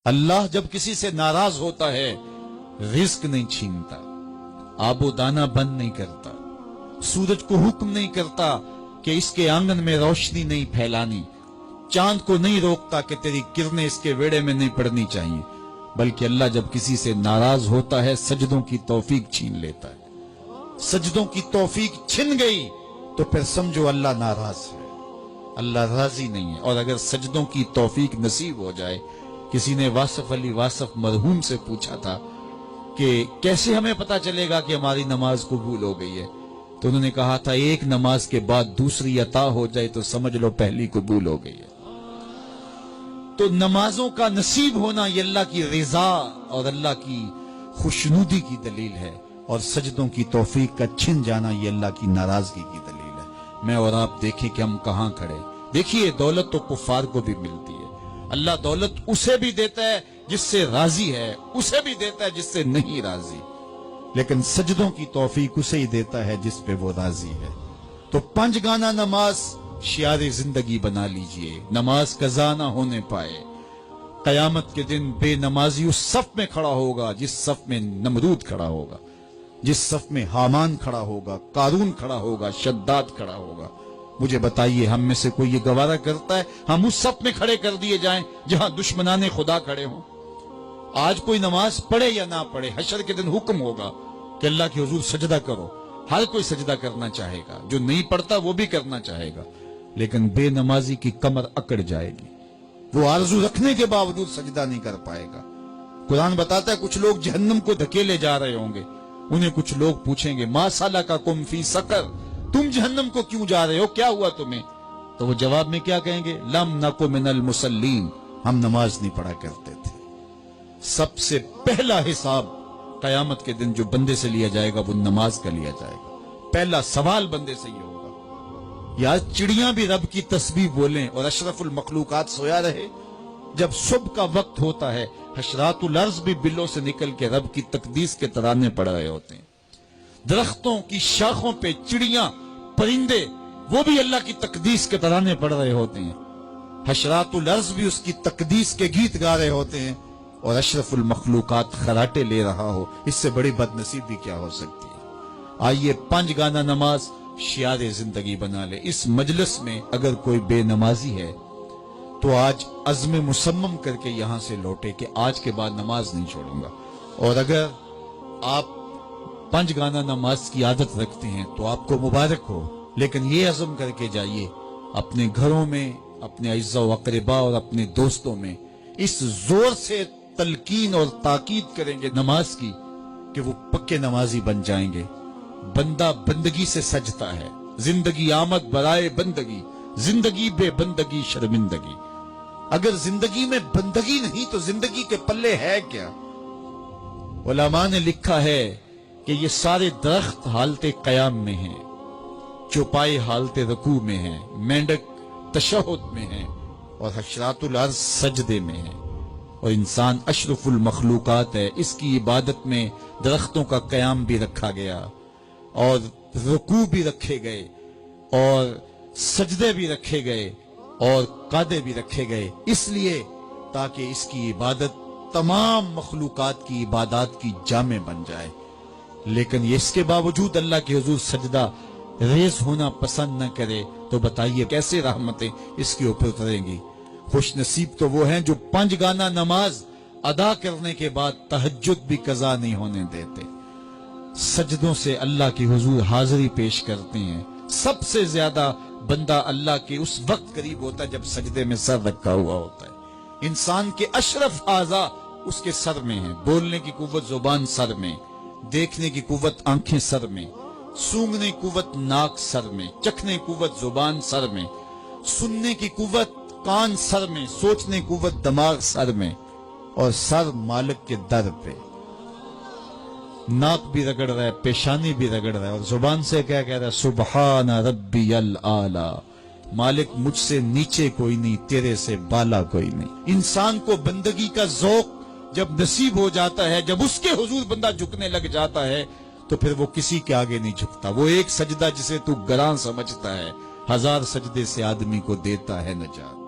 اللہ جب کسی سے ناراض ہوتا ہے رزق نہیں چھینتا، آب و دانہ بند نہیں کرتا، سورج کو حکم نہیں کرتا کہ اس کے آنگن میں روشنی نہیں پھیلانی، چاند کو نہیں روکتا کہ تیری کرنیں اس کے ویڑے میں نہیں پڑنی چاہیے، بلکہ اللہ جب کسی سے ناراض ہوتا ہے سجدوں کی توفیق چھین لیتا ہے۔ سجدوں کی توفیق چھن گئی تو پھر سمجھو اللہ ناراض ہے، اللہ راضی نہیں ہے۔ اور اگر سجدوں کی توفیق نصیب ہو جائے، کسی نے واصف علی واصف مرحوم سے پوچھا تھا کہ کیسے ہمیں پتا چلے گا کہ ہماری نماز قبول ہو گئی ہے، تو انہوں نے کہا تھا ایک نماز کے بعد دوسری عطا ہو جائے تو سمجھ لو پہلی قبول ہو گئی ہے۔ تو نمازوں کا نصیب ہونا یہ اللہ کی رضا اور اللہ کی خوشنودی کی دلیل ہے، اور سجدوں کی توفیق کا چھن جانا یہ اللہ کی ناراضگی کی دلیل ہے۔ میں اور آپ دیکھیں کہ ہم کہاں کھڑے۔ دیکھیے دولت تو کفار کو بھی ملتی ہے، اللہ دولت اسے بھی دیتا ہے جس سے راضی ہے، اسے بھی دیتا ہے جس سے نہیں راضی، لیکن سجدوں کی توفیق اسے ہی دیتا ہے جس پہ وہ راضی ہے۔ تو 5 گانا نماز شعار زندگی بنا لیجئے، نماز قضا نہ ہونے پائے۔ قیامت کے دن بے نمازی اس صف میں کھڑا ہوگا جس صف میں نمرود کھڑا ہوگا، جس صف میں حامان کھڑا ہوگا، قارون کھڑا ہوگا، شداد کھڑا ہوگا۔ مجھے بتائیے ہم میں سے کوئی یہ گوارہ کرتا ہے ہم اس صف میں کھڑے کر دیے جائیں جہاں دشمنان خدا کھڑے ہوں؟ آج کوئی نماز پڑھے یا نہ پڑھے، حشر کے دن حکم ہوگا کہ اللہ کے حضور سجدہ کرو۔ ہر کوئی سجدہ کرنا چاہے گا، جو نہیں پڑھتا وہ بھی کرنا چاہے گا، لیکن بے نمازی کی کمر اکڑ جائے گی، وہ آرزو رکھنے کے باوجود سجدہ نہیں کر پائے گا۔ قرآن بتاتا ہے کچھ لوگ جہنم کو دھکیلے جا رہے ہوں گے، انہیں کچھ لوگ پوچھیں گے ما سلککم فی سقر، تم جہنم کو کیوں جا رہے ہو، کیا ہوا تمہیں؟ تو وہ جواب میں کیا کہیں گے؟ لم نک من المصلین، ہم نماز نہیں پڑھا کرتے تھے۔ سب سے پہلا حساب قیامت کے دن جو بندے سے لیا جائے گا وہ نماز کا لیا جائے گا۔ پہلا سوال بندے سے یہ ہوگا۔ یا چڑیاں بھی رب کی تسبیح بولیں اور اشرف المخلوقات سویا رہے، جب صبح کا وقت ہوتا ہے حشرات الارض بھی بلوں سے نکل کے رب کی تقدیس کے ترانے پڑھ رہے ہوتے ہیں، درختوں کی شاخوں پہ چڑیاں پرندے وہ بھی اللہ کی تقدیس کے ترانے پڑھ رہے ہوتے ہیں، حشرات الارض بھی اس کی تقدیس کے گیت گا رہے ہوتے ہیں، اور اشرف المخلوقات خراٹے لے رہا ہو، اس سے بڑی بد نصیبی کیا ہو سکتی ہے؟ آئیے 5 گانا نماز شعار زندگی بنا لے۔ اس مجلس میں اگر کوئی بے نمازی ہے تو آج عزم مصمم کر کے یہاں سے لوٹے کہ آج کے بعد نماز نہیں چھوڑوں گا، اور اگر آپ 5 گانا نماز کی عادت رکھتے ہیں تو آپ کو مبارک ہو، لیکن یہ عزم کر کے جائیے اپنے گھروں میں، اپنے اعزاء و اقرباء اور اپنے دوستوں میں اس زور سے تلقین اور تاکید کریں گے نماز کی کہ وہ پکے نمازی بن جائیں گے۔ بندہ بندگی سے سجتا ہے، زندگی آمد برائے بندگی، زندگی بے بندگی شرمندگی۔ اگر زندگی میں بندگی نہیں تو زندگی کے پلے ہے کیا؟ علماء نے لکھا ہے کہ یہ سارے درخت حالت قیام میں ہیں، چوپائے حالت رکوع میں ہیں، مینڈک تشہد میں ہیں، اور حشرات الارض سجدے میں ہیں، اور انسان اشرف المخلوقات ہے۔ اس کی عبادت میں درختوں کا قیام بھی رکھا گیا، اور رکوع بھی رکھے گئے، اور سجدے بھی رکھے گئے، اور قعدے بھی رکھے گئے، اس لیے تاکہ اس کی عبادت تمام مخلوقات کی عبادات کی جامع بن جائے۔ لیکن یہ اس کے باوجود اللہ کے حضور سجدہ ریز ہونا پسند نہ کرے تو بتائیے کیسے رحمتیں اس کے اوپر اتریں گی؟ خوش نصیب تو وہ ہیں جو 5 گانا نماز ادا کرنے کے بعد تہجد بھی قضا نہیں ہونے دیتے، سجدوں سے اللہ کے حضور حاضری پیش کرتے ہیں۔ سب سے زیادہ بندہ اللہ کے اس وقت قریب ہوتا ہے جب سجدے میں سر رکھا ہوا ہوتا ہے۔ انسان کے اشرف اعضاء اس کے سر میں ہیں، بولنے کی قوت زبان سر میں، دیکھنے کی قوت آنکھیں سر میں، سونگنے کی قوت ناک سر میں، چکھنے کی قوت زبان سر میں، سننے کی قوت کان سر میں، سوچنے کی قوت دماغ سر میں، اور سر مالک کے در پہ۔ ناک بھی رگڑ رہا ہے، پیشانی بھی رگڑ رہا ہے، اور زبان سے کیا کہہ رہا ہے؟ سبحان ربی الاعلی، مالک مجھ سے نیچے کوئی نہیں، تیرے سے بالا کوئی نہیں۔ انسان کو بندگی کا ذوق جب نصیب ہو جاتا ہے، جب اس کے حضور بندہ جھکنے لگ جاتا ہے تو پھر وہ کسی کے آگے نہیں جھکتا۔ وہ ایک سجدہ جسے تو گراں سمجھتا ہے 1000 سجدے سے آدمی کو دیتا ہے نجات۔